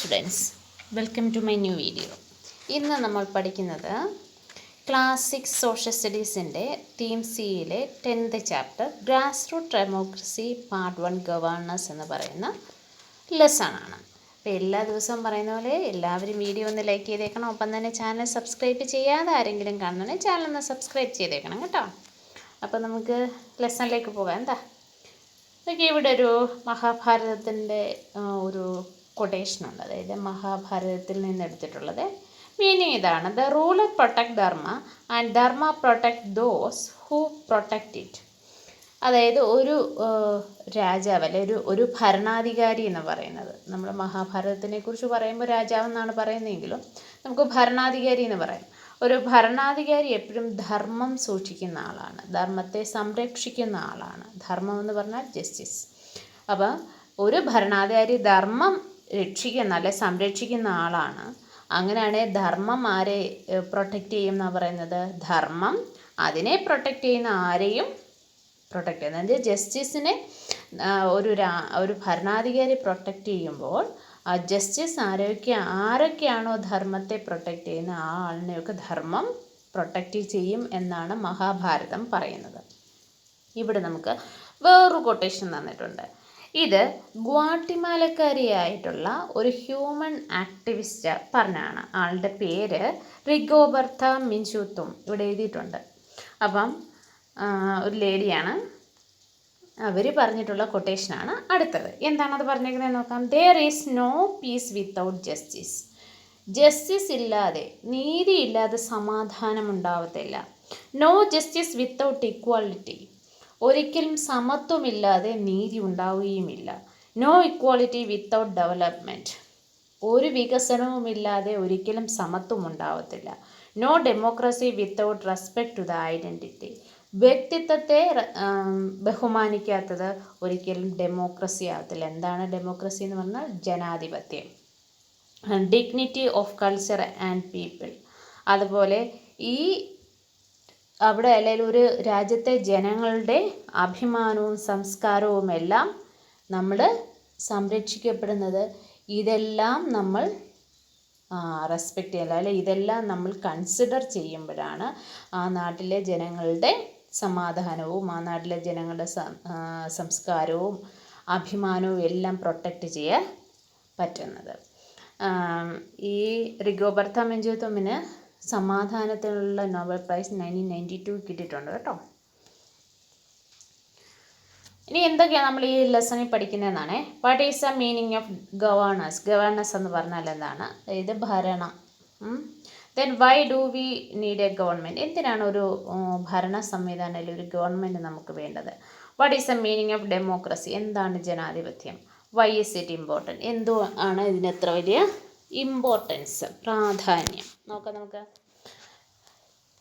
Students, welcome to my new video. ഇന്ന് നമ്മൾ പഠിക്കുന്നത് ക്ലാസ് 6 സോഷ്യൽ സ്റ്റഡീസിൻ്റെ ടീം സിയിലെ 10th chapter grass root democracy part 1 governance എന്ന് പറയുന്ന ലെസണാണ്. അപ്പോൾ എല്ലാ ദിവസവും പറയുന്ന പോലെ എല്ലാവരും വീഡിയോ ഒന്ന് ലൈക്ക് ചെയ്തേക്കണം. ഒപ്പം തന്നെ ചാനൽ സബ്സ്ക്രൈബ് ചെയ്യാതെ ആരെങ്കിലും കാണുന്നുണ്ടെങ്കിൽ ചാനൽ ഒന്ന് സബ്സ്ക്രൈബ് ചെയ്തേക്കണം കേട്ടോ. അപ്പോൾ നമുക്ക് ലെസണിലേക്ക് പോകാം. എന്താ ഇവിടെ ഒരു മഹാഭാരതത്തിൻ്റെ ഒരു കൊട്ടേഷനുണ്ട്. അതായത് മഹാഭാരതത്തിൽ നിന്ന് എടുത്തിട്ടുള്ളത്. മീനിങ് ഇതാണ്: the ruler protect Dharma and Dharma protect those who protect it. അതായത് ഒരു രാജാവ് അല്ലെ ഒരു ഭരണാധികാരി എന്ന് പറയുന്നത്, നമ്മൾ മഹാഭാരതത്തിനെ കുറിച്ച് പറയുമ്പോൾ രാജാവെന്നാണ് പറയുന്നതെങ്കിലും നമുക്ക് ഭരണാധികാരി എന്ന് പറയാം. ഒരു ഭരണാധികാരി എപ്പോഴും ധർമ്മം സൂക്ഷിക്കുന്ന ആളാണ്, ധർമ്മത്തെ സംരക്ഷിക്കുന്ന ആളാണ്. ധർമ്മം എന്ന് പറഞ്ഞാൽ ജസ്റ്റിസ്. അപ്പം ഒരു ഭരണാധികാരി ധർമ്മം രക്ഷിക്കുന്ന അല്ലെ സംരക്ഷിക്കുന്ന ആളാണ്. അങ്ങനെയാണെങ്കിൽ ധർമ്മം ആരെ പ്രൊട്ടക്റ്റ് ചെയ്യും എന്നാണ് പറയുന്നത്? ധർമ്മം അതിനെ പ്രൊട്ടക്റ്റ് ചെയ്യുന്ന ആരെയും പ്രൊട്ടക്റ്റ് ചെയ്യുന്നത്. അതായത് ജസ്റ്റിസിനെ ഒരു ഭരണാധികാരി പ്രൊട്ടക്റ്റ് ചെയ്യുമ്പോൾ ആ ജസ്റ്റിസ് ആരൊക്കെയാണോ ധർമ്മത്തെ പ്രൊട്ടക്റ്റ് ചെയ്യുന്ന ആ ആളിനെയൊക്കെ ധർമ്മം പ്രൊട്ടക്റ്റ് ചെയ്യും എന്നാണ് മഹാഭാരതം പറയുന്നത്. ഇവിടെ നമുക്ക് വേറൊരു കൊട്ടേഷൻ തന്നിട്ടുണ്ട്. ഇത് ഗ്വാട്ടിമാലക്കാരിയായിട്ടുള്ള ഒരു ഹ്യൂമൻ ആക്ടിവിസ്റ്റ് പറഞ്ഞാണ്. ആളുടെ പേര് റിഗോബർത്ത മിൻചൂത്തും ഇവിടെ എഴുതിയിട്ടുണ്ട്. അപ്പം ഒരു ലേഡിയാണ്. അവർ പറഞ്ഞിട്ടുള്ള കൊട്ടേഷനാണ് അടുത്തത്. എന്താണത് പറഞ്ഞേക്കുന്നത് നോക്കാം. There is no peace without justice. Justice ഇല്ലാതെ, നീതി ഇല്ലാതെ സമാധാനം ഉണ്ടാവത്തില്ല. No justice without equality. ഒരിക്കലും സമത്വമില്ലാതെ നീതി ഉണ്ടാവുകയുമില്ല. No equality without development. ഒരു വികസനവുമില്ലാതെ ഒരിക്കലും സമത്വം ഉണ്ടാവത്തില്ല. No democracy without respect to the identity. വ്യക്തിത്വത്തെ ബഹുമാനിക്കാത്തത് ഒരിക്കലും ഡെമോക്രസി ആവത്തില്ല. എന്താണ് ഡെമോക്രസി എന്ന് പറഞ്ഞാൽ? ജനാധിപത്യം. Dignity of culture and people. അതുപോലെ അവിടെ അല്ലെങ്കിൽ ഒരു രാജ്യത്തെ ജനങ്ങളുടെ അഭിമാനവും സംസ്കാരവും എല്ലാം നമ്മൾ സംരക്ഷിക്കപ്പെടുന്നത് ഇതെല്ലാം നമ്മൾ റെസ്പെക്റ്റ് ചെയ്യല, അല്ലെ ഇതെല്ലാം നമ്മൾ കൺസിഡർ ചെയ്യുമ്പോഴാണ് ആ നാട്ടിലെ ജനങ്ങളുടെ സമാധാനവും ആ നാട്ടിലെ ജനങ്ങളുടെ സംസ്കാരവും അഭിമാനവും എല്ലാം പ്രൊട്ടക്റ്റ് ചെയ്യാൻ പറ്റുന്നത്. ഈ റിഗോബർത്ത മെഞ്ചൂത്തുമിന് സമാധാനത്തിനുള്ള നോബൽ പ്രൈസ് 1992 കിട്ടിയിട്ടുണ്ട് കേട്ടോ. ഇനി എന്തൊക്കെയാണ് നമ്മൾ ഈ ലെസണിൽ പഠിക്കുന്നതെന്നാണ്. What is the meaning of governance? Governance എന്ന് പറഞ്ഞാൽ എന്താണ്? ഇത് ഭരണം. Then why do we need a government? എന്തിനാണ് ഒരു ഭരണ സംവിധാനം അല്ലെങ്കിൽ ഒരു ഗവൺമെൻറ് നമുക്ക് വേണ്ടത്? What is the meaning of democracy? എന്താണ് ജനാധിപത്യം? Why is it important? എന്തോ ആണ് ഇതിന് എത്ര വലിയ ഇമ്പോർട്ടൻസ്, പ്രാധാന്യം? നോക്കാം നമുക്ക്.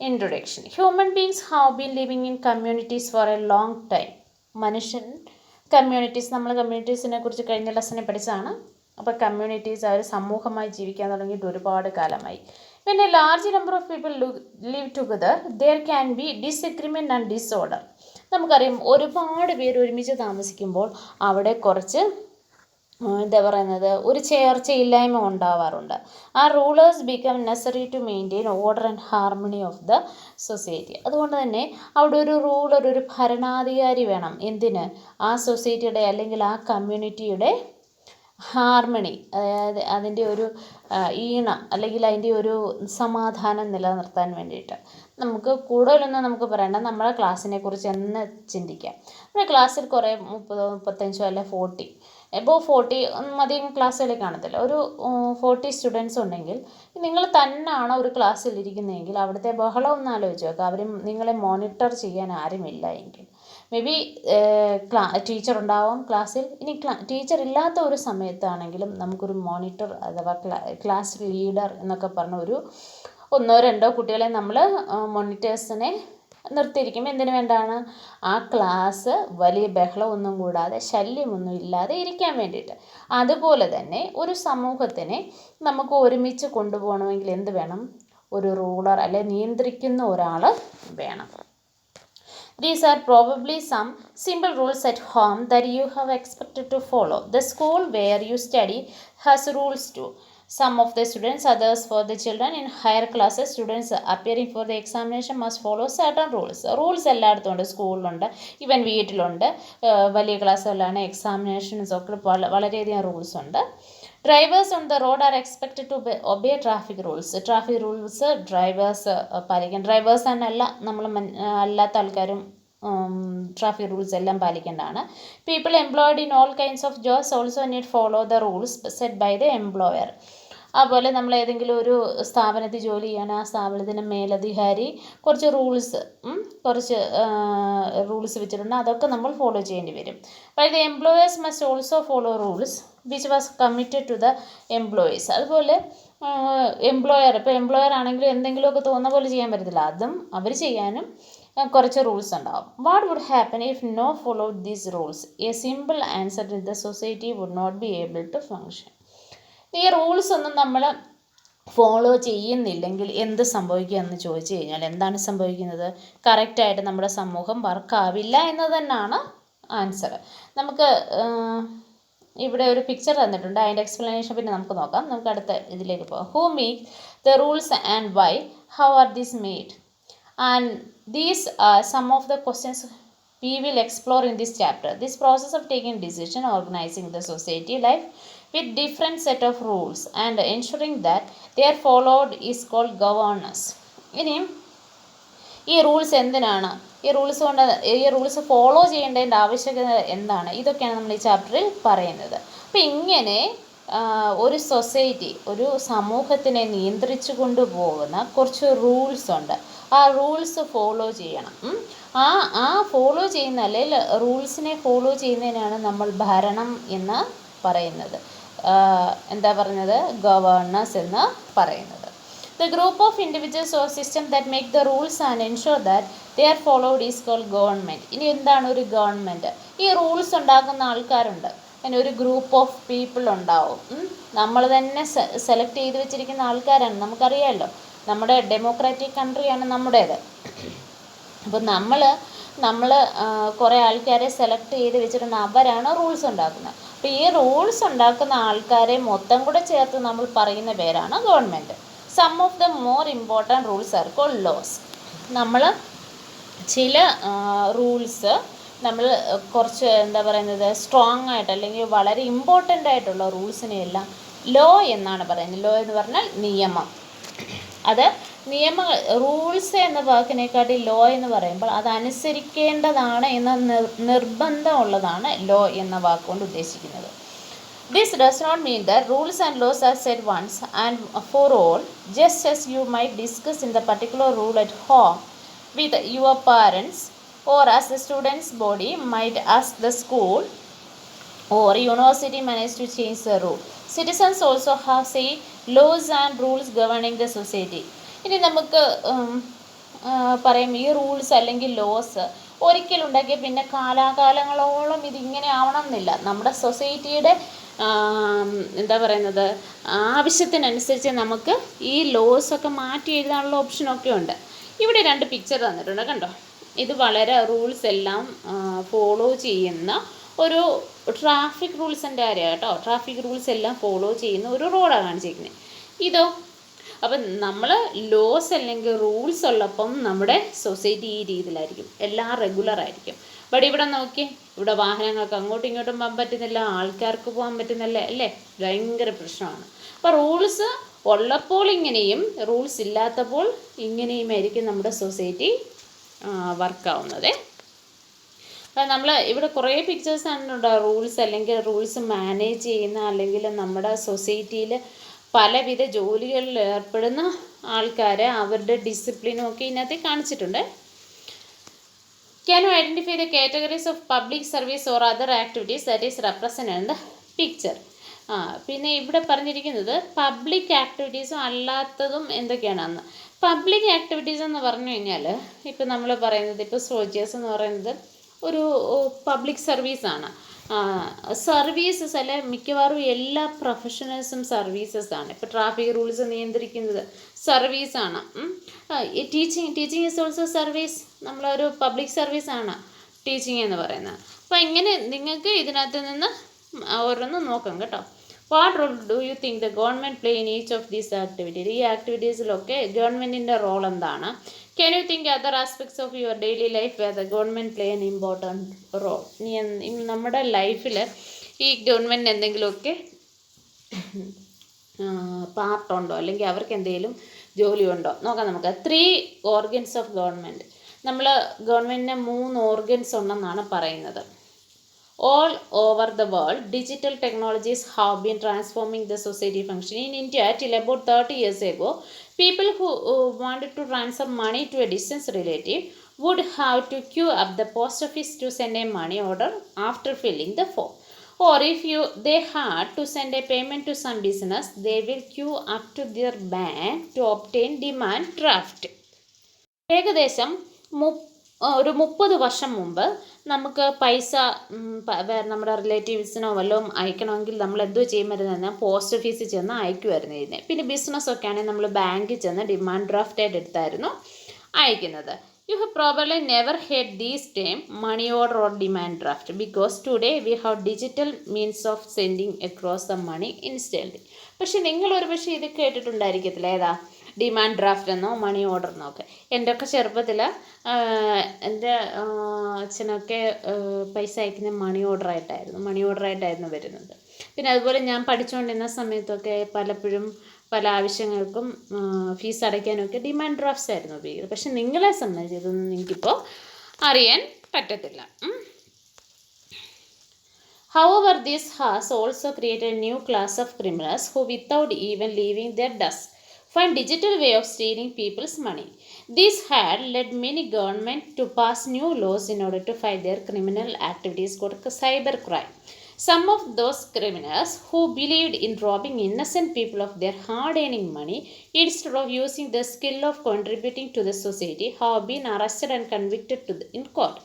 Introduction. Human beings have been living in communities for a long time. മനുഷ്യൻ കമ്മ്യൂണിറ്റീസ്, നമ്മൾ കമ്മ്യൂണിറ്റീസിനെ കുറിച്ച് കഴിഞ്ഞ ലെസണിൽ പഠിച്ചതാണ്. അപ്പോൾ കമ്മ്യൂണിറ്റീസ് അവർ സമൂഹമായി ജീവിക്കാൻ തുടങ്ങിയിട്ട് ഒരുപാട് കാലമായി. പിന്നെ large number of people live together there can be disagreement and disorder. നമുക്കറിയാം, ഒരുപാട് പേര് ഒരുമിച്ച് താമസിക്കുമ്പോൾ അവിടെ കുറച്ച് എന്താ പറയുന്നത്, ഒരു ചേർച്ചയില്ലായ്മ ഉണ്ടാവാറുണ്ട്. ആ rulers become necessary to maintain order and harmony of the society. അതുകൊണ്ട് തന്നെ അവിടെ ഒരു റൂളർ, ഒരു ഭരണാധികാരി വേണം. എന്തിന്? ആ സൊസൈറ്റിയുടെ അല്ലെങ്കിൽ ആ കമ്മ്യൂണിറ്റിയുടെ ഹാർമണി, അതായത് അതിൻ്റെ ഒരു ഈണം അല്ലെങ്കിൽ അതിൻ്റെ ഒരു സമാധാനം നിലനിർത്താൻ വേണ്ടിയിട്ട്. നമുക്ക് കൂടുതലൊന്നും നമുക്ക് പറയണ്ട, നമ്മളെ ക്ലാസ്സിനെ കുറിച്ച് എന്ന് ചിന്തിക്കാം. നമ്മുടെ ക്ലാസ്സിൽ കുറേ 30, 35 അല്ലെ 40 40 അധികം ക്ലാസ്സുകളിൽ കാണത്തില്ല. ഒരു 40 സ്റ്റുഡൻസ് ഉണ്ടെങ്കിൽ നിങ്ങൾ തന്നെയാണ് ഒരു ക്ലാസ്സിൽ ഇരിക്കുന്നതെങ്കിൽ അവിടുത്തെ ബഹളം ഒന്ന് ആലോചിച്ച് നോക്കുക. അവർ നിങ്ങളെ മോണിറ്റർ ചെയ്യാൻ ആരുമില്ല എങ്കിൽ മേ ബി ടീച്ചർ ഉണ്ടാവും ക്ലാസ്സിൽ. ഇനി ടീച്ചർ ഇല്ലാത്ത ഒരു സമയത്താണെങ്കിലും നമുക്കൊരു മോണിറ്റർ അഥവാ ക്ലാസ് ലീഡർ എന്നൊക്കെ പറഞ്ഞ ഒരു 1-2 കുട്ടികളെ നമ്മൾ മോണിറ്റേഴ്സിനെ നിർത്തിയിരിക്കും. എന്തിനു വേണ്ടാണ്? ആ ക്ലാസ് വലിയ ബഹളമൊന്നും കൂടാതെ, ശല്യമൊന്നും ഇല്ലാതെ ഇരിക്കാൻ വേണ്ടിയിട്ട്. അതുപോലെ തന്നെ ഒരു സമൂഹത്തിനെ നമുക്ക് ഒരുമിച്ച് കൊണ്ടുപോകണമെങ്കിൽ എന്ത് വേണം? ഒരു റൂളർ അല്ലെ നിയന്ത്രിക്കുന്ന ഒരാൾ വേണം. These are probably some simple rules at home that you have expected to follow. The school where you study has rules too. Some of the students, others for the children in higher classes, students appearing for the examination must follow certain rules. Rules എല്ലായിടത്തും ഉണ്ട്, സ്കൂളിലുണ്ട്, even വീട്ടിലുണ്ട്. വലിയ ക്ലാസ്സുകളിലാണ് examinations ഒക്കെ വളരെയധികം rules ഉണ്ട്. Drivers on the road are expected to obey traffic rules. Traffic rules drivers പാലിക്കണം. Drivers എന്നല്ല, നമ്മൾ അല്ലാത്ത ആൾക്കാരും ട്രാഫിക് റൂൾസ് എല്ലാം പാലിക്കേണ്ടതാണ്. People employed in all kinds of jobs also need follow the rules set by the employer. അതുപോലെ നമ്മൾ ഏതെങ്കിലും ഒരു സ്ഥാപനത്തിൽ ജോലി ചെയ്യണം, ആ സ്ഥാപനത്തിൻ്റെ മേലധികാരി കുറച്ച് റൂൾസ് വെച്ചിട്ടുണ്ട്, അതൊക്കെ നമ്മൾ ഫോളോ ചെയ്യേണ്ടി വരും. By the employers must also follow rules which was committed to the employees. അതുപോലെ ഇപ്പോൾ എംപ്ലോയർ ആണെങ്കിൽ എന്തെങ്കിലുമൊക്കെ തോന്നുന്ന പോലെ ചെയ്യാൻ പറ്റത്തില്ല, അതും അവർ ചെയ്യാനും കുറച്ച് റൂൾസ് ഉണ്ടാവും. What would happen if no follow these rules? A simple answer in the society would not be able to function. ഈ റൂൾസ് ഒന്നും നമ്മൾ ഫോളോ ചെയ്യുന്നില്ലെങ്കിൽ എന്ത് സംഭവിക്കുക എന്ന് ചോദിച്ചു കഴിഞ്ഞാൽ എന്താണ് സംഭവിക്കുന്നത്? കറക്റ്റായിട്ട് നമ്മുടെ സമൂഹം വർക്കാവില്ല എന്ന് തന്നെയാണ് ആൻസർ. നമുക്ക് ഇവിടെ ഒരു പിക്ചർ തന്നിട്ടുണ്ട്, അതിൻ്റെ എക്സ്പ്ലനേഷൻ പിന്നെ നമുക്ക് നോക്കാം. നമുക്ക് അടുത്ത ഇതിലേക്ക് പോകാം. Who make the rules and why? How are these made? And these are some of the questions we will explore in this chapter. This process of taking decision, organizing the society life with different set of rules and ensuring that they are followed is called governance. ഇനിയും ഈ rules എന്തിനാണ്, ഈ rules follow ചെയ്യേണ്ടതിൻ്റെ ആവശ്യകത എന്താണ്, ഇതൊക്കെയാണ് നമ്മൾ ഈ ചാപ്റ്ററിൽ പറയുന്നത്. അപ്പോൾ ഇങ്ങനെ ഒരു സൊസൈറ്റി, ഒരു സമൂഹത്തിനെ നിയന്ത്രിച്ചു കൊണ്ടുപോകുന്ന കുറച്ച് റൂൾസ് ഉണ്ട്. ആ റൂൾസ് ഫോളോ ചെയ്യണം. ആ ഫോളോ ചെയ്യുന്ന, അല്ലെങ്കിൽ റൂൾസിനെ ഫോളോ ചെയ്യുന്നതിനാണ് നമ്മൾ ഭരണം എന്ന് പറയുന്നത്. എന്താ പറഞ്ഞത്? ഗവേണൻസ് എന്ന് പറയുന്നത്. The group of individuals or system that make the rules and ensure that they are followed is called government. ഇനി എന്താണ് ഒരു ഗവൺമെൻറ്? ഈ റൂൾസ് ഉണ്ടാക്കുന്ന ആൾക്കാരുണ്ട്, അതിന് ഒരു ഗ്രൂപ്പ് ഓഫ് പീപ്പിൾ ഉണ്ടാവും. നമ്മൾ തന്നെ സെലക്ട് ചെയ്ത് വെച്ചിരിക്കുന്ന ആൾക്കാരാണ്, നമുക്കറിയാമല്ലോ. നമ്മുടെ ഡെമോക്രാറ്റിക് കൺട്രിയാണ് നമ്മുടേത്. അപ്പോൾ നമ്മൾ കുറേ ആൾക്കാരെ സെലക്ട് ചെയ്ത് വെച്ചിട്ടുണ്ട്, അവരാണ് റൂൾസ് ഉണ്ടാക്കുന്നത്. അപ്പോൾ ഈ റൂൾസ് ഉണ്ടാക്കുന്ന ആൾക്കാരെ മൊത്തം കൂടെ ചേർത്ത് നമ്മൾ പറയുന്ന പേരാണ് government. Some of the more important rules are called laws. നമ്മൾ ചില റൂൾസ് നമ്മൾ കുറച്ച് എന്താ പറയുന്നത്, സ്ട്രോങ് ആയിട്ട് അല്ലെങ്കിൽ വളരെ ഇമ്പോർട്ടൻ്റ് ആയിട്ടുള്ള റൂൾസിനെയെല്ലാം ലോ എന്നാണ് പറയുന്നത്. ലോ എന്ന് പറഞ്ഞാൽ നിയമം. അത് റൂൾസ് എന്ന വാക്കിനെക്കാട്ടി ലോ എന്ന് പറയുമ്പോൾ അതനുസരിക്കേണ്ടതാണ് എന്ന നിർബന്ധമുള്ളതാണ് ലോ എന്ന വാക്കുകൊണ്ട് ഉദ്ദേശിക്കുന്നത്. This does not mean that rules and laws are set once and for all, just as you might discuss in the particular rule at home with your parents, or as the students' body might ask the school or university manage to change the rule. Citizens also have say laws and rules governing the society. ഇനി നമുക്ക് പറയും, ഈ rules അല്ലെങ്കിൽ loss ഒരിക്കലുണ്ടാക്കിയ പിന്നെ കാലാകാലങ്ങളോളം ഇതിങ്ങനെ ആവണം എന്നില്ല. നമ്മുടെ സൊസൈറ്റിയുടെ എന്താ പറയുന്നത്, ആവശ്യത്തിനനുസരിച്ച് നമുക്ക് ഈ ലോസൊക്കെ മാറ്റി എഴുതാനുള്ള ഓപ്ഷനൊക്കെ ഉണ്ട്. ഇവിടെ 2 പിക്ചർ തന്നിട്ടുണ്ട്, കണ്ടോ. ഇത് വളരെ റൂൾസ് എല്ലാം ഫോളോ ചെയ്യുന്ന ഒരു ട്രാഫിക് റൂൾസിൻ്റെ കാര്യമാണ് കേട്ടോ. ട്രാഫിക് റൂൾസ് എല്ലാം ഫോളോ ചെയ്യുന്ന ഒരു റോഡാണ് കാണിച്ചിരിക്കുന്നത്. ഇതോ, അപ്പം നമ്മൾ ലോസ് അല്ലെങ്കിൽ റൂൾസ് ഉള്ളപ്പം നമ്മുടെ സൊസൈറ്റി ഈ രീതിയിലായിരിക്കും, എല്ലാം റെഗുലർ ആയിരിക്കും. ബട്ട് ഇവിടെ നോക്കി, ഇവിടെ വാഹനങ്ങൾക്ക് അങ്ങോട്ടും ഇങ്ങോട്ടും പോകാൻ പറ്റുന്നില്ല, ആൾക്കാർക്ക് പോകാൻ പറ്റുന്നില്ല, അല്ലേ? ഭയങ്കര പ്രശ്നമാണ്. അപ്പോൾ റൂൾസ് ഉള്ളപ്പോൾ ഇങ്ങനെയും റൂൾസ് ഇല്ലാത്തപ്പോൾ ഇങ്ങനെയുമായിരിക്കും നമ്മുടെ സൊസൈറ്റി വർക്കാവുന്നത്. നമ്മൾ ഇവിടെ കുറേ പിക്ചേഴ്സ് ആണ് റൂൾസ് അല്ലെങ്കിൽ റൂൾസ് മാനേജ് ചെയ്യുന്ന, അല്ലെങ്കിൽ നമ്മുടെ സൊസൈറ്റിയിൽ പലവിധ ജോലികളിൽ ഏർപ്പെടുന്ന ആൾക്കാരെ അവരുടെ ഡിസിപ്ലിനും ഒക്കെ ഇതിനകത്ത് കാണിച്ചിട്ടുണ്ട്. Can you identify the categories of public service or other activities that is represented in the picture? പിന്നെ ഇവിടെ പറഞ്ഞിരിക്കുന്നത് പബ്ലിക് ആക്ടിവിറ്റീസും അല്ലാത്തതും എന്തൊക്കെയാണെന്ന്. പബ്ലിക് ആക്ടിവിറ്റീസ് എന്ന് പറഞ്ഞു കഴിഞ്ഞാൽ ഇപ്പോൾ നമ്മൾ പറയുന്നത്, ഇപ്പോൾ സോൾജേഴ്സ് എന്ന് പറയുന്നത് ഒരു പബ്ലിക് സർവീസാണ്. സർവീസസ് അല്ലെ, മിക്കവാറും എല്ലാ പ്രൊഫഷണൽസും സർവീസസാണ്. ഇപ്പോൾ ട്രാഫിക് റൂൾസ് നിയന്ത്രിക്കുന്നത് സർവീസാണ്. Teaching is also service. നമ്മളൊരു പബ്ലിക് സർവീസാണ് ടീച്ചിങ് എന്ന് പറയുന്നത്. അപ്പോൾ ഇങ്ങനെ നിങ്ങൾക്ക് ഇതിനകത്ത് നിന്ന് ഓരോന്ന് നോക്കാം കേട്ടോ. What role do you think the government play in each of these activities? ഈ ആക്ടിവിറ്റീസിലൊക്കെ ഗവൺമെൻറ്റിൻ്റെ റോൾ എന്താണ്? Can you think other aspects of your daily life where the government play an important role? നമ്മുടെ ലൈഫിൽ ഈ ഗവൺമെൻറ് എന്തെങ്കിലുമൊക്കെ പാർട്ടുണ്ടോ, അല്ലെങ്കിൽ അവർക്ക് എന്തെങ്കിലും ജോലിയുണ്ടോ നോക്കാം നമുക്ക്. 3 ഓർഗൻസ് ഓഫ് ഗവൺമെൻറ്. നമ്മൾ ഗവൺമെൻറ്റിന് 3 ഓർഗൻസ് ഉണ്ടെന്നാണ് പറയുന്നത്. All over the world, digital technologies have been transforming the society function. In India, till about 30 years ago, people who wanted to transfer money to a distant relative would have to queue up the post office to send a money order after filling the form. Or if they had to send a payment to some business, they will queue up to their bank to obtain demand draft. ഏകദേശം ഒരു 30 വർഷം മുമ്പ് നമുക്ക് പൈസ നമ്മുടെ റിലേറ്റീവ്സിനോ വല്ലതും അയക്കണമെങ്കിൽ നമ്മൾ എന്തോ ചെയ്യുമായിരുന്നു? പോസ്റ്റ് ഓഫീസിൽ ചെന്ന് അയക്കുമായിരുന്നു ഇതിനെ. പിന്നെ ബിസിനസ്സൊക്കെ ആണെങ്കിൽ നമ്മൾ ബാങ്കിൽ ചെന്ന് ഡിമാൻഡ് ഡ്രാഫ്റ്റ് ആയിട്ട് എടുത്തായിരുന്നു അയക്കുന്നത്. You have probably never heard these terms money order or demand draft because today we have digital means of sending across the money instantly. പക്ഷെ നിങ്ങൾ ഒരു പക്ഷേ ഇത് കേട്ടിട്ടുണ്ടായിരിക്കത്തില്ല. ഏതാ? ഡിമാൻഡ് ഡ്രാഫ്റ്റ് എന്നോ മണി ഓർഡർ എന്നോ ഒക്കെ. എൻ്റെ ഒക്കെ ചെറുപ്പത്തിൽ എൻ്റെ അച്ഛനൊക്കെ പൈസ അയക്കുന്ന മണി ഓർഡറായിട്ടായിരുന്നു വരുന്നത്. പിന്നെ അതുപോലെ ഞാൻ പഠിച്ചുകൊണ്ടിരുന്ന സമയത്തൊക്കെ പലപ്പോഴും പല ആവശ്യങ്ങൾക്കും ഫീസ് അടയ്ക്കാനൊക്കെ ഡിമാൻഡ് ഡ്രാഫ്റ്റ്സ് ആയിരുന്നു ഉപയോഗിക്കുന്നത്. പക്ഷെ നിങ്ങളെ സംബന്ധിച്ച് ഇതൊന്നും നിങ്ങൾക്കിപ്പോൾ അറിയാൻ പറ്റത്തില്ല. However, this has also created a new class of criminals who, without even leaving their desk, find digital way of stealing people's money. This had led many governments to pass new laws in order to fight their criminal activities called cybercrime. Some of those criminals who believed in robbing innocent people of their hard-earning money instead of using the skill of contributing to the society have been arrested and convicted in court.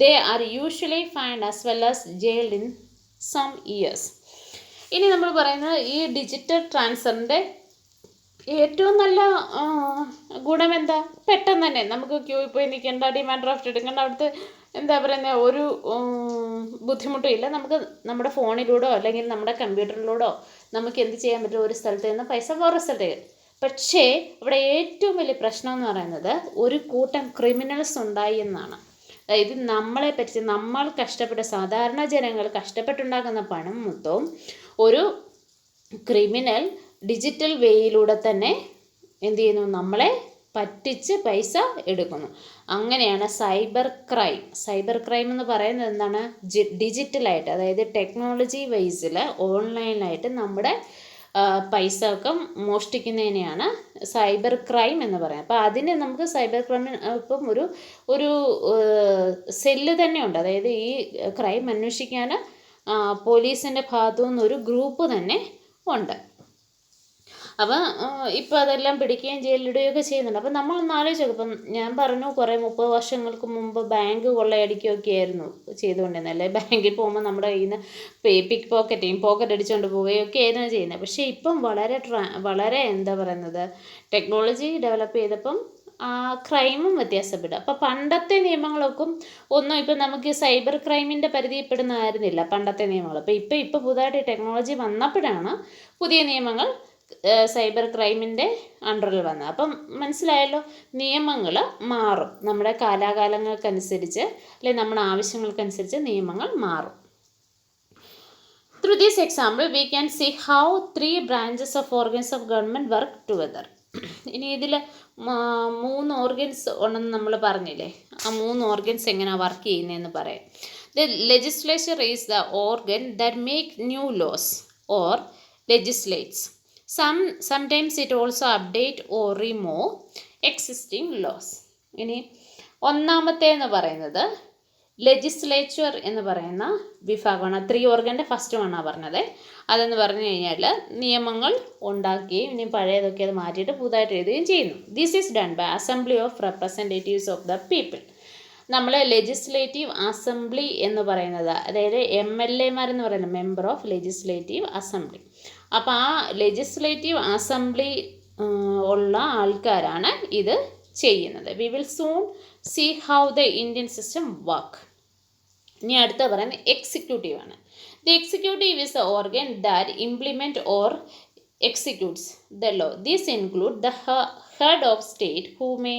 They are usually fined as well as jailed in some years. ഇനി നമ്മൾ പറയുന്നത് ഈ digital ട്രാൻസ്ഫറിൻ്റെ ഏറ്റവും നല്ല ഗുണം എന്താ? പെട്ടെന്ന് തന്നെ നമുക്ക് ക്യൂവിൽ പോയി നിൽക്കേണ്ട, ഡിമാൻഡ് ഡ്രാഫ്റ്റ് എടുക്കേണ്ട, അവിടുത്തെ എന്താ പറയുന്നത് ഒരു ബുദ്ധിമുട്ടും ഇല്ല. നമുക്ക് നമ്മുടെ ഫോണിലൂടെയോ അല്ലെങ്കിൽ നമ്മുടെ കമ്പ്യൂട്ടറിലൂടെയോ നമുക്ക് എന്ത് ചെയ്യാൻ പറ്റും? ഒരു സ്ഥലത്ത് നിന്ന് പൈസ വേറെ സ്ഥലത്തേക്ക്. പക്ഷേ ഇവിടെ ഏറ്റവും വലിയ പ്രശ്നം എന്ന് പറയുന്നത് ഒരു കൂട്ടം ക്രിമിനൽസ് ഉണ്ടായി എന്നാണ്. അതായത് നമ്മളെ പറ്റിച്ച് നമ്മൾ കഷ്ടപ്പെട്ട സാധാരണ ജനങ്ങൾ കഷ്ടപ്പെട്ടുണ്ടാക്കുന്ന പണം മൊത്തവും ഒരു ക്രിമിനൽ ഡിജിറ്റൽ വേയിലൂടെ തന്നെ എന്ത് ചെയ്യുന്നു? നമ്മളെ പറ്റിച്ച് പൈസ എടുക്കുന്നു. അങ്ങനെയാണ് സൈബർ ക്രൈം എന്ന് പറയുന്നത് എന്താണ്? ഡിജിറ്റലായിട്ട്, അതായത് ടെക്നോളജി വൈസിൽ ഓൺലൈനിലായിട്ട് നമ്മുടെ പൈസ ഒക്കെ മോഷ്ടിക്കുന്നതിനെയാണ് സൈബർ ക്രൈം എന്ന് പറയുന്നത്. അപ്പോൾ അതിന് നമുക്ക് സൈബർ ക്രൈം ഇപ്പം ഒരു സെല്ല് തന്നെ ഉണ്ട്. അതായത് ഈ ക്രൈം അന്വേഷിക്കാൻ പോലീസിൻ്റെ ഭാഗത്തു നിന്നൊരു ഗ്രൂപ്പ് തന്നെ ഉണ്ട്. അപ്പം ഇപ്പോൾ അതെല്ലാം പിടിക്കുകയും ജയിലിടുകയൊക്കെ ചെയ്യുന്നുണ്ട്. അപ്പം നമ്മളൊന്ന് ആലോചിച്ച് നോക്കും. ഇപ്പം ഞാൻ പറഞ്ഞു കുറേ 30 വർഷങ്ങൾക്ക് മുമ്പ് ബാങ്ക് കൊള്ളയടിക്കുകയൊക്കെ ആയിരുന്നു ചെയ്തുകൊണ്ടിരുന്നത്. അല്ലെ ബാങ്കിൽ പോകുമ്പോൾ നമ്മുടെ കയ്യിൽ നിന്ന് പിക്ക് പോക്കറ്റ് അടിച്ചുകൊണ്ട് പോവുകയൊക്കെ ആയിരുന്നു ചെയ്യുന്നത്. പക്ഷേ ഇപ്പം വളരെ എന്താ പറയുന്നത്, ടെക്നോളജി ഡെവലപ്പ് ചെയ്തപ്പം ക്രൈമും വ്യത്യാസപ്പെടുക. അപ്പോൾ പണ്ടത്തെ നിയമങ്ങളൊക്കെ ഇപ്പം നമുക്ക് സൈബർ ക്രൈമിൻ്റെ പരിധിയിൽപ്പെടുന്നതായിരുന്നില്ല പണ്ടത്തെ നിയമങ്ങൾ. അപ്പോൾ ഇപ്പോൾ പുതുതായിട്ട് ടെക്നോളജി വന്നപ്പോഴാണ് പുതിയ നിയമങ്ങൾ സൈബർ ക്രൈമിൻ്റെ അണ്ടറിൽ വന്നത്. അപ്പം മനസ്സിലായല്ലോ, നിയമങ്ങൾ മാറും. നമ്മുടെ കാലാകാലങ്ങൾക്കനുസരിച്ച് അല്ലെങ്കിൽ നമ്മുടെ ആവശ്യങ്ങൾക്കനുസരിച്ച് നിയമങ്ങൾ മാറും. Through this example, we can see how 3 branches of organs of government work together. ഇനി ഇതിൽ 3 ഓർഗൻസ് ഉണ്ടെന്ന് നമ്മൾ പറഞ്ഞില്ലേ, ആ 3 ഓർഗൻസ് എങ്ങനെയാണ് വർക്ക് ചെയ്യുന്നതെന്ന് പറയാം. The legislature is the organ that make new laws or legislates. Sometimes it also update or remove existing laws. ഇനി ഒന്നാമത്തെ എന്ന് പറയുന്നത് ലെജിസ്ലേച്ചർ എന്ന് പറയുന്ന വിഭാഗമാണ്. 3 ഓർഗൻ്റെ ഫസ്റ്റ് വണ്ണാണ് പറഞ്ഞത്. അതെന്ന് പറഞ്ഞു കഴിഞ്ഞാൽ നിയമങ്ങൾ ഉണ്ടാക്കുകയും ഇനി പഴയതൊക്കെ അത് മാറ്റിയിട്ട് പുതുതായിട്ട് എഴുതുകയും ചെയ്യുന്നു. This is done by assembly of representatives of the people. നമ്മൾ ലെജിസ്ലേറ്റീവ് അസംബ്ലി എന്ന് പറയുന്നത്, അതായത് MLAമാരെന്ന് പറയുന്നത് മെമ്പർ ഓഫ് ലെജിസ്ലേറ്റീവ് അസംബ്ലി. അപ്പോൾ ആ ലെജിസ്ലേറ്റീവ് അസംബ്ലി ഉള്ള ആൾക്കാരാണ് ഇത് ചെയ്യുന്നത്. We will soon see how the Indian system work. ഇനി അടുത്ത പറയുന്നത് എക്സിക്യൂട്ടീവ് ആണ്. The executive is the organ that implement or executes the law. These include the head of state, who may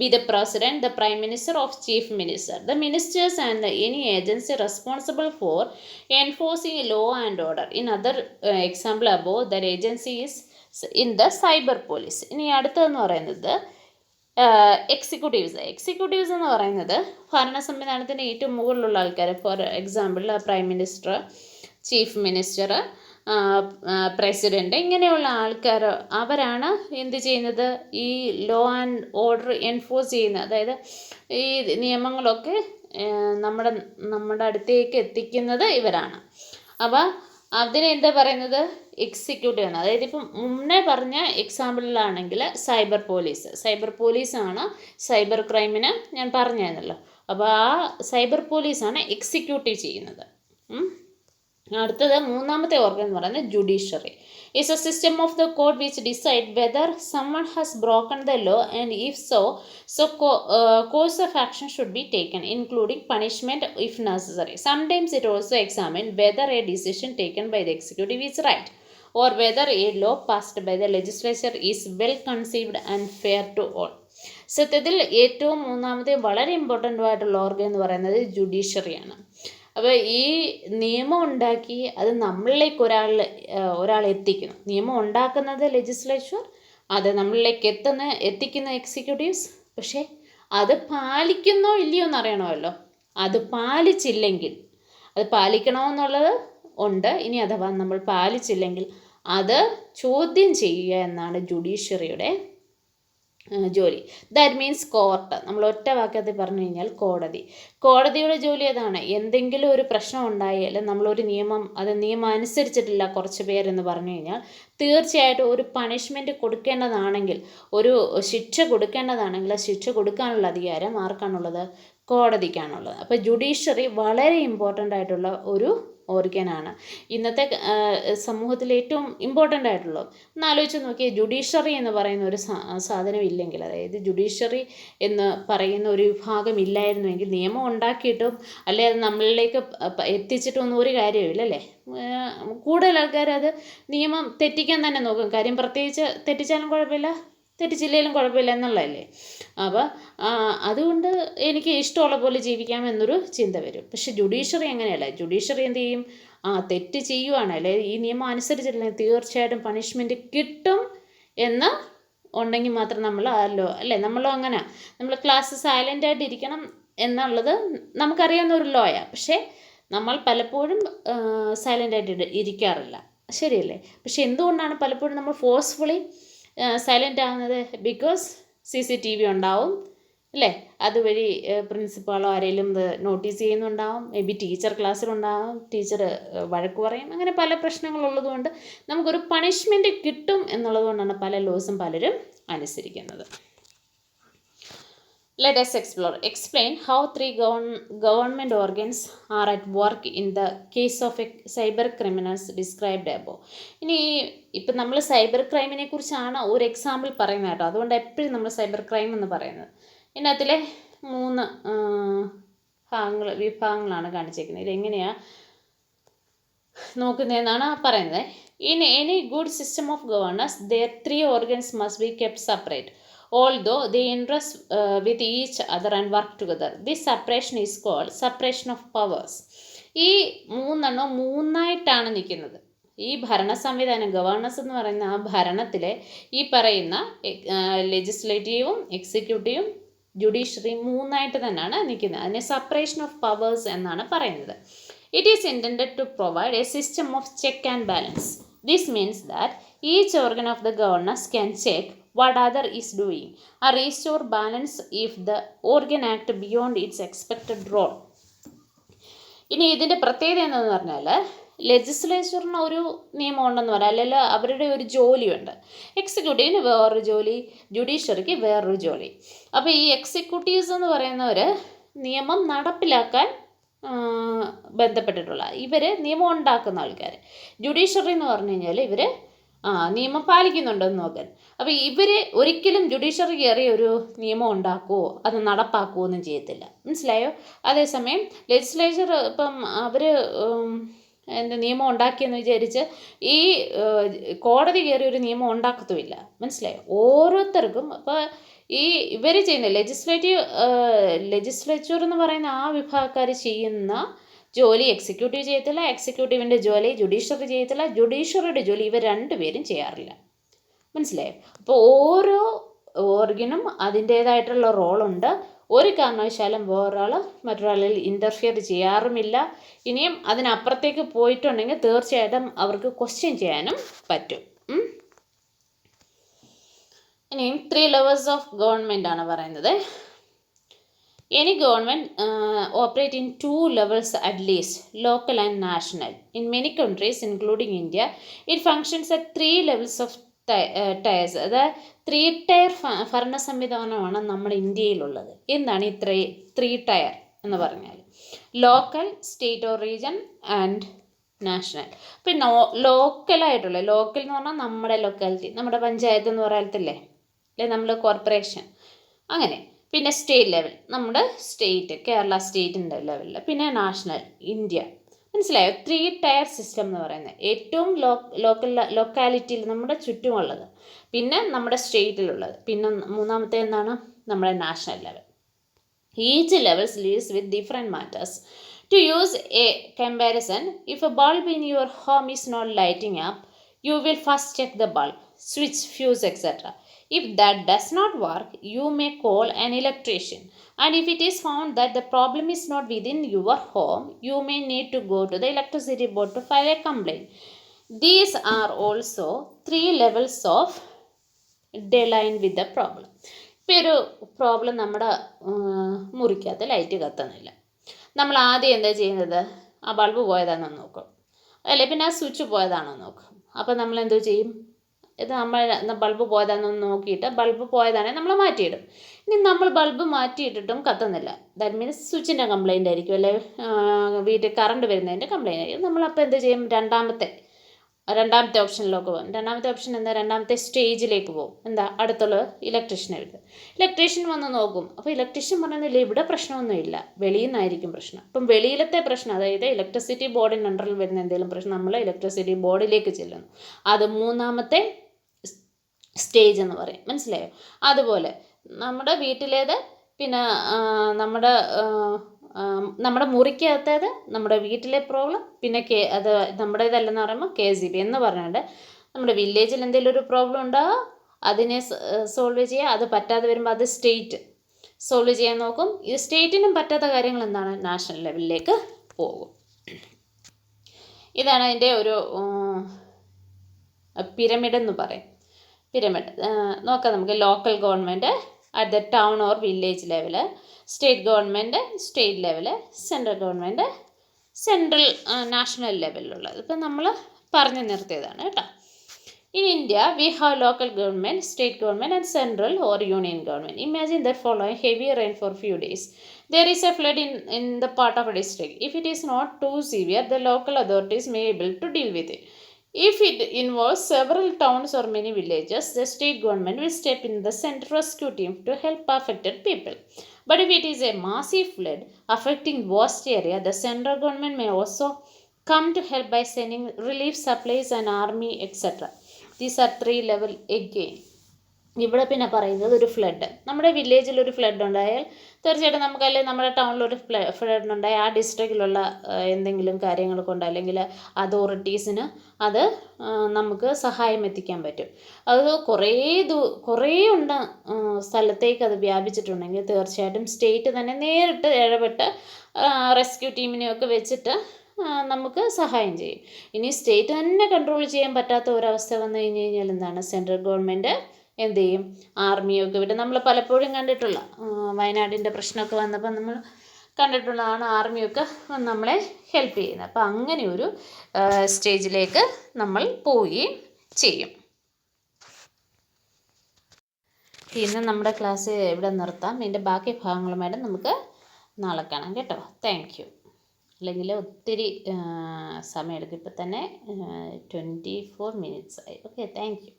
be the president, the prime minister, or chief minister, the ministers, and any agency responsible for enforcing law and order. In other example above, that agency is in the cyber police. ഇനി അടുത്തതെന്ന് പറയുന്നത് executives എന്ന് പറയുന്നത് ഭരണ സംവിധാനത്തിൻ്റെ ഏറ്റവും മുകളിലുള്ള ആൾക്കാർ. For example prime minister, chief minister, president, ഇങ്ങനെയുള്ള ആൾക്കാർ അവരാണ് എന്ത് ചെയ്യുന്നത്, ഈ ലോ ആൻഡ് ഓർഡർ എൻഫോഴ്സ് ചെയ്യുന്നത്. അതായത് ഈ നിയമങ്ങളൊക്കെ നമ്മുടെ അടുത്തേക്ക് എത്തിക്കുന്നത് ഇവരാണ്. അപ്പോൾ അതിന് എന്താ പറയുന്നത്, എക്സിക്യൂട്ടീവ് ആണ്. അതായത് ഇപ്പം മുന്നേ പറഞ്ഞ എക്സാമ്പിളിലാണെങ്കിൽ സൈബർ പോലീസാണ് സൈബർ ക്രൈമിന് ഞാൻ പറഞ്ഞായിരുന്നല്ലോ. അപ്പോൾ ആ സൈബർ പോലീസാണ് എക്സിക്യൂട്ടീവ് ചെയ്യുന്നത്. അടുത്തത് മൂന്നാമത്തെ ഓർഗൻ എന്ന് പറയുന്നത് judiciary. Is A system of the court which decide whether someone has broken the law, and if so course of action should be taken, including punishment if necessary. Sometimes it also examines whether a decision taken by the executive is right, or whether a law passed by the legislature is well conceived and fair to all. സത്യത്തിൽ ഏറ്റവും മൂന്നാമത്തെ വളരെ important ആയിട്ടുള്ള organ എന്ന് പറയുന്നത് ജുഡീഷ്യറിയാണ്. അപ്പോൾ ഈ നിയമം ഉണ്ടാക്കി അത് നമ്മളിലേക്ക് ഒരാൾ എത്തിക്കുന്നു. നിയമം ഉണ്ടാക്കുന്നത് ലെജിസ്ലേച്ചർ, അത് നമ്മളിലേക്ക് എത്തിക്കുന്ന എക്സിക്യൂട്ടീവ്സ്. പക്ഷേ അത് പാലിക്കുന്നോ ഇല്ലയോ എന്നറിയണമല്ലോ. അത് പാലിച്ചില്ലെങ്കിൽ, അത് പാലിക്കണമെന്നുള്ളത് ഉണ്ട്. ഇനി അഥവാ നമ്മൾ പാലിച്ചില്ലെങ്കിൽ അത് ചോദ്യം ചെയ്യുക എന്നാണ് ജുഡീഷ്യറിയുടെ ജോലി. That means court. നമ്മൾ ഒറ്റ വാക്യത്തിൽ പറഞ്ഞു കഴിഞ്ഞാൽ കോടതിയുടെ ജോലി അതാണ്. എന്തെങ്കിലും ഒരു പ്രശ്നം ഉണ്ടായാൽ നമ്മളൊരു നിയമം അനുസരിച്ചിട്ടില്ല കുറച്ച് പേരെന്ന് പറഞ്ഞു കഴിഞ്ഞാൽ തീർച്ചയായിട്ടും ഒരു പണിഷ്മെൻറ്റ് കൊടുക്കേണ്ടതാണെങ്കിൽ, ഒരു ശിക്ഷ കൊടുക്കേണ്ടതാണെങ്കിൽ ആ ശിക്ഷ കൊടുക്കാനുള്ള അധികാരം ആർക്കാണുള്ളത്? കോടതിക്കാണുള്ളത്. അപ്പോൾ ജുഡീഷ്യറി വളരെ ഇമ്പോർട്ടൻ്റ് ആയിട്ടുള്ള ഒരു ഓർഗനാണ്. ഇന്നത്തെ സമൂഹത്തിൽ ഏറ്റവും ഇമ്പോർട്ടൻ്റ് ആയിട്ടുള്ളത്. ഒന്ന് ആലോചിച്ച് നോക്കിയേ, ജുഡീഷ്യറി എന്ന് പറയുന്ന ഒരു സാധനം ഇല്ലെങ്കിൽ, അതായത് ജുഡീഷ്യറി എന്ന് പറയുന്ന ഒരു വിഭാഗം ഇല്ലായിരുന്നുവെങ്കിൽ നിയമം ഉണ്ടാക്കിയിട്ടും അല്ലെ അത് നമ്മളിലേക്ക് എത്തിച്ചിട്ടൊന്നും ഒരു കാര്യമില്ല അല്ലേ. കൂടുതൽ ആൾക്കാർ അത് നിയമം തെറ്റിക്കാൻ തന്നെ നോക്കും. കാര്യം പ്രത്യേകിച്ച് തെറ്റിച്ചാലും കുഴപ്പമില്ല, തെറ്റിച്ചില്ലെങ്കിലും കുഴപ്പമില്ല എന്നുള്ളതല്ലേ. അപ്പോൾ അതുകൊണ്ട് എനിക്ക് ഇഷ്ടമുള്ള പോലെ ജീവിക്കാമെന്നൊരു ചിന്ത വരും. പക്ഷെ ജുഡീഷ്യറി അങ്ങനെയല്ല. ജുഡീഷ്യറി എന്ത് ചെയ്യും? തെറ്റ് ചെയ്യുവാണ് അല്ലേ, ഈ നിയമം അനുസരിച്ചിട്ടില്ലെങ്കിൽ തീർച്ചയായിട്ടും പണിഷ്മെൻറ്റ് കിട്ടും എന്ന് ഉണ്ടെങ്കിൽ മാത്രം നമ്മൾ അല്ലേ, നമ്മളും അങ്ങനെ നമ്മൾ ക്ലാസ് സൈലൻ്റായിട്ട് ഇരിക്കണം എന്നുള്ളത് നമുക്കറിയാവുന്ന ഒരു ലോയാണ്. പക്ഷേ നമ്മൾ പലപ്പോഴും സൈലൻ്റായിട്ട് ഇരിക്കാറില്ല, ശരിയല്ലേ? പക്ഷെ എന്തുകൊണ്ടാണ് പലപ്പോഴും നമ്മൾ ഫോഴ്സ്ഫുള്ളി സൈലൻ്റ് ആവുന്നത്? ബിക്കോസ് CCTV ഉണ്ടാവും അല്ലേ, അതുവഴി പ്രിൻസിപ്പാളോ ആരെങ്കിലും നോട്ടീസ് ചെയ്യുന്നുണ്ടാവും, മേ ബി ടീച്ചർ ക്ലാസ്സിലുണ്ടാവും, ടീച്ചർ വഴക്ക് പറയും, അങ്ങനെ പല പ്രശ്നങ്ങളുള്ളതുകൊണ്ട് നമുക്കൊരു പണിഷ്മെൻറ്റ് കിട്ടും എന്നുള്ളതുകൊണ്ടാണ് പല ലോസും പലരും അനുസരിക്കുന്നത്. Let us explain how three government organs are at work in the case of cyber criminals described above. ഇനി ഇപ്പം നമ്മൾ സൈബർ ക്രൈമിനെ കുറിച്ചാണ് ഒരു എക്സാമ്പിൾ പറയുന്നത് കേട്ടോ. അതുകൊണ്ട് എപ്പോഴും നമ്മൾ സൈബർ ക്രൈം എന്ന് പറയുന്നത്. ഇതിനകത്തിലെ 3 വിഭാഗങ്ങളാണ് കാണിച്ചിരിക്കുന്നത്. ഇതെങ്ങനെയാണ് നോക്കുന്നതെന്നാണ് പറയുന്നത്. In any good system of governance, their 3 organs must be kept separate, although they interest with each other and work together. This separation is called separation of powers. ഈ 3 മൂന്നായിട്ടാണ് നിൽക്കുന്നത്. ഈ ഭരണ സംവിധാനം, ഗവേണൻസ് എന്ന് പറയുന്ന ആ ഭരണത്തിലെ ഈ പറയുന്ന ലെജിസ്ലേറ്റീവും എക്സിക്യൂട്ടീവും ജുഡീഷ്യറിയും മൂന്നായിട്ട് തന്നെയാണ് നിൽക്കുന്നത്. അതിനെ സെപ്പറേഷൻ ഓഫ് പവേഴ്സ് എന്നാണ് പറയുന്നത്. It is intended to provide a system of check and balance. This means that each organ of the governance can check what other is doing or restore balance if the organ act beyond its expected role. ഇനി ഇതിൻ്റെ പ്രത്യേകത എന്താണെന്ന് പറഞ്ഞാൽ, ലെജിസ്ലേച്ചറിന് ഒരു നിയമം ഉണ്ടെന്ന് പറയാം, അല്ലെങ്കിൽ അവരുടെ ഒരു ജോലിയുണ്ട്. എക്സിക്യൂട്ടീവിന് വേറൊരു ജോലി, ജുഡീഷ്യറിക്ക് വേറൊരു ജോലി. അപ്പോൾ ഈ എക്സിക്യൂട്ടീവ്സ് എന്ന് പറയുന്നവർ നിയമം നടപ്പിലാക്കാൻ ബന്ധപ്പെട്ടിട്ടുള്ള, ഇവർ നിയമം ഉണ്ടാക്കുന്ന ആൾക്കാർ. ജുഡീഷ്യറി എന്ന് പറഞ്ഞു കഴിഞ്ഞാൽ ഇവർ നിയമം പാലിക്കുന്നുണ്ടോ എന്ന് നോക്കാൻ. അപ്പോൾ ഇവർ ഒരിക്കലും ജുഡീഷ്യറി കയറി ഒരു നിയമം ഉണ്ടാക്കുമോ അത് നടപ്പാക്കുമോ ഒന്നും ചെയ്യത്തില്ല. മനസ്സിലായോ? അതേസമയം ലെജിസ്ലേച്ചർ ഇപ്പം അവർ നിയമം ഉണ്ടാക്കിയെന്ന് വിചാരിച്ച് ഈ കോടതി കയറി ഒരു നിയമം ഉണ്ടാക്കത്തുമില്ല. മനസ്സിലായോ? ഓരോരുത്തർക്കും അപ്പോൾ ഈ ഇവർ ചെയ്യുന്ന ലെജിസ്ലേച്ചർ എന്ന് പറയുന്ന ആ വിഭാഗക്കാർ ചെയ്യുന്ന ജോലി എക്സിക്യൂട്ടീവ് ചെയ്യത്തില്ല, എക്സിക്യൂട്ടീവിൻ്റെ ജോലി ജുഡീഷ്യറി ചെയ്യത്തില്ല, ജുഡീഷ്യറിയുടെ ജോലി ഇവർ രണ്ടുപേരും ചെയ്യാറില്ല. മനസ്സിലായോ? അപ്പോൾ ഓരോ ഓർഗനും അതിൻ്റേതായിട്ടുള്ള റോളുണ്ട്. ഒരു കാരണവശാലും വേറൊരാൾ മറ്റൊരാളിൽ ഇൻ്റർഫിയർ ചെയ്യാറുമില്ല. ഇനിയും അതിനപ്പുറത്തേക്ക് പോയിട്ടുണ്ടെങ്കിൽ തീർച്ചയായിട്ടും അവർക്ക് ക്വസ്റ്റ്യൻ ചെയ്യാനും പറ്റും. ഇനിയും 3 ലെവൽസ് ഓഫ് ഗവൺമെൻറ് ആണ് പറയുന്നത്. Any government operate in 2 levels at least, local and national. In many countries, including India, it functions at 3 levels of tiers. അതായത് 3 ടയർ ഭരണ സംവിധാനമാണ് നമ്മുടെ ഇന്ത്യയിലുള്ളത്. എന്താണ് ഈ 3 ടയർ എന്ന് പറഞ്ഞാൽ? Local, state or region and national. പിന്നെ ലോക്കലായിട്ടുള്ള, ലോക്കൽ എന്ന് പറഞ്ഞാൽ നമ്മുടെ ലൊക്കാലിറ്റി, നമ്മുടെ പഞ്ചായത്ത് എന്ന് പറയത്തില്ലേ, അല്ലെ നമ്മുടെ കോർപ്പറേഷൻ, അങ്ങനെ. പിന്നെ സ്റ്റേറ്റ് ലെവൽ, നമ്മുടെ സ്റ്റേറ്റ്, കേരള സ്റ്റേറ്റിൻ്റെ ലെവലിൽ. പിന്നെ നാഷണൽ, ഇന്ത്യ. മനസ്സിലായോ? 3 ടയർ സിസ്റ്റം എന്ന് പറയുന്നത് ഏറ്റവും ലൊക്കാലിറ്റിയിൽ നമ്മുടെ ചുറ്റുമുള്ളത്, പിന്നെ നമ്മുടെ സ്റ്റേറ്റിലുള്ളത്, പിന്നെ മൂന്നാമത്തെ എന്താണ് നമ്മുടെ national level. Each levels leaves with different matters. To use a comparison, if a bulb in your home is not lighting up, you will first check the bulb, switch, fuse, etc. If that does not work, you may call an electrician. And if it is found that the problem is not within your home, you may need to go to the electricity board to file a complaint. These are also 3 levels of dealing with the problem. ഇപ്പോൾ ഒരു problem നമ്മുടെ മുറിക്കകത്ത് light കത്തുന്നില്ല. നമ്മൾ ആദ്യം എന്താ ചെയ്യുന്നത്? ആ bulb പോയതാണോ നോക്കും, അല്ലേ? പിന്നെ ആ സ്വിച്ച് പോയതാണോ നോക്കും. അപ്പോൾ നമ്മൾ എന്തോ ചെയ്യും? ഇത് നമ്മൾ ബൾബ് പോയതാണെന്ന് നോക്കിയിട്ട് ബൾബ് പോയതാണെങ്കിൽ നമ്മൾ മാറ്റിയിടും. ഇനി നമ്മൾ ബൾബ് മാറ്റിയിട്ടിട്ടും കത്തുന്നില്ല, ദാറ്റ് മീൻസ് സ്വിച്ചിൻ്റെ കംപ്ലയിൻ്റ് ആയിരിക്കും, അല്ലെ വീട്ടിൽ കറണ്ട് വരുന്നതിൻ്റെ കംപ്ലയിൻ്റ് ആയിരിക്കും. നമ്മളപ്പോൾ എന്ത് ചെയ്യും? രണ്ടാമത്തെ ഓപ്ഷനിലേക്ക് പോകും. രണ്ടാമത്തെ ഓപ്ഷൻ എന്താ? രണ്ടാമത്തെ സ്റ്റേജിലേക്ക് പോകും. എന്താ? അടുത്തുള്ള ഇലക്ട്രീഷ്യനെ വിളിക്കും. ഇലക്ട്രീഷ്യൻ വന്ന് നോക്കും. അപ്പോൾ ഇലക്ട്രീഷ്യൻ പറയുന്നില്ല ഇവിടെ പ്രശ്നമൊന്നുമില്ല, വെളിയിൽ നിന്നായിരിക്കും പ്രശ്നം. അപ്പം വെളിയിലത്തെ പ്രശ്നം, അതായത് ഇലക്ട്രിസിറ്റി ബോർഡിൻ്റെ അണ്ടറിൽ വരുന്ന എന്തെങ്കിലും പ്രശ്നം, നമ്മൾ ഇലക്ട്രിസിറ്റി ബോർഡിലേക്ക് ചെല്ലുന്നു. അത് മൂന്നാമത്തെ സ്റ്റേജ് എന്ന് പറയും. മനസ്സിലായോ? അതുപോലെ നമ്മുടെ വീട്ടിലേത്, പിന്നെ നമ്മുടെ മുറിക്കകത്തേത് നമ്മുടെ വീട്ടിലെ പ്രോബ്ലം, പിന്നെ അത് നമ്മുടേതല്ലെന്ന് പറയുമ്പോൾ KCB എന്ന് പറഞ്ഞുകൊണ്ട് നമ്മുടെ വില്ലേജിൽ എന്തെങ്കിലും ഒരു പ്രോബ്ലം ഉണ്ടാകുക, അതിനെ സോൾവ് ചെയ്യുക. അത് പറ്റാതെ വരുമ്പോൾ അത് സ്റ്റേറ്റ് സോൾവ് ചെയ്യാൻ നോക്കും. ഈ സ്റ്റേറ്റിനും പറ്റാത്ത കാര്യങ്ങൾ എന്താണ്? നാഷണൽ ലെവലിലേക്ക് പോകും. ഇതാണ് അതിൻ്റെ ഒരു പിരമിഡ് എന്ന് പറയും. പിരമിഡ് നോക്കാം നമുക്ക്. Local government at the town or village level, state government state level, central government national ലെവലിലുള്ളത്. ഇപ്പം നമ്മൾ പറഞ്ഞു നിർത്തിയതാണ് കേട്ടോ. In India, we have local government, state government and central or union government. Imagine that following heavy rain for few days. There is a flood in the part of a district. If it is not too severe, the local authorities may be able to deal with it. If it involves several towns or many villages, the state government will step in the central rescue team to help affected people. But if it is a massive flood affecting vast area, the central government may also come to help by sending relief supplies and army, etc. These are 3 level again. ഇവിടെ പിന്നെ പറയുന്നത് ഒരു flood, നമ്മുടെ വില്ലേജിൽ ഒരു flood ഉണ്ടായാൽ തീർച്ചയായിട്ടും നമുക്കല്ലേ നമ്മുടെ ടൗണിലൊരു ഫ്ലഡ് ഉണ്ടായാൽ ആ ഡിസ്ട്രിക്റ്റിലുള്ള എന്തെങ്കിലും കാര്യങ്ങൾ കൊണ്ട് അല്ലെങ്കിൽ അതോറിറ്റീസിന് അത് നമുക്ക് സഹായം എത്തിക്കാൻ പറ്റും. അത് കുറേ ഉണ്ട് സ്ഥലത്തേക്ക് അത് വ്യാപിച്ചിട്ടുണ്ടെങ്കിൽ തീർച്ചയായിട്ടും സ്റ്റേറ്റ് തന്നെ നേരിട്ട് ഇടപെട്ട് റെസ്ക്യൂ ടീമിനെയൊക്കെ വെച്ചിട്ട് നമുക്ക് സഹായം ചെയ്യും. ഇനി സ്റ്റേറ്റ് തന്നെ കൺട്രോൾ ചെയ്യാൻ പറ്റാത്ത ഒരവസ്ഥ വന്നു കഴിഞ്ഞാൽ എന്താണ്? സെൻട്രൽ ഗവൺമെൻറ് എന്ത് ചെയ്യും? ആർമിയൊക്കെ വിട്ട്, നമ്മൾ പലപ്പോഴും കണ്ടിട്ടുള്ള വയനാടിൻ്റെ പ്രശ്നമൊക്കെ വന്നപ്പോൾ നമ്മൾ കണ്ടിട്ടുള്ളതാണ് ആർമിയൊക്കെ നമ്മളെ ഹെൽപ്പ് ചെയ്യുന്നത്. അപ്പോൾ അങ്ങനെ ഒരു സ്റ്റേജിലേക്ക് നമ്മൾ പോവുകയും ചെയ്യും. ഇന്ന് നമ്മുടെ ക്ലാസ് ഇവിടെ നിർത്താം. ഇതിൻ്റെ ബാക്കി ഭാഗങ്ങളുമായിട്ട് നമുക്ക് നാളെ കാണാം കേട്ടോ. Thank you. അല്ലെങ്കിൽ ഒത്തിരി സമയമെടുക്കും. ഇപ്പം തന്നെ 24 മിനിറ്റ്സ് ആയി. Okay, thank you.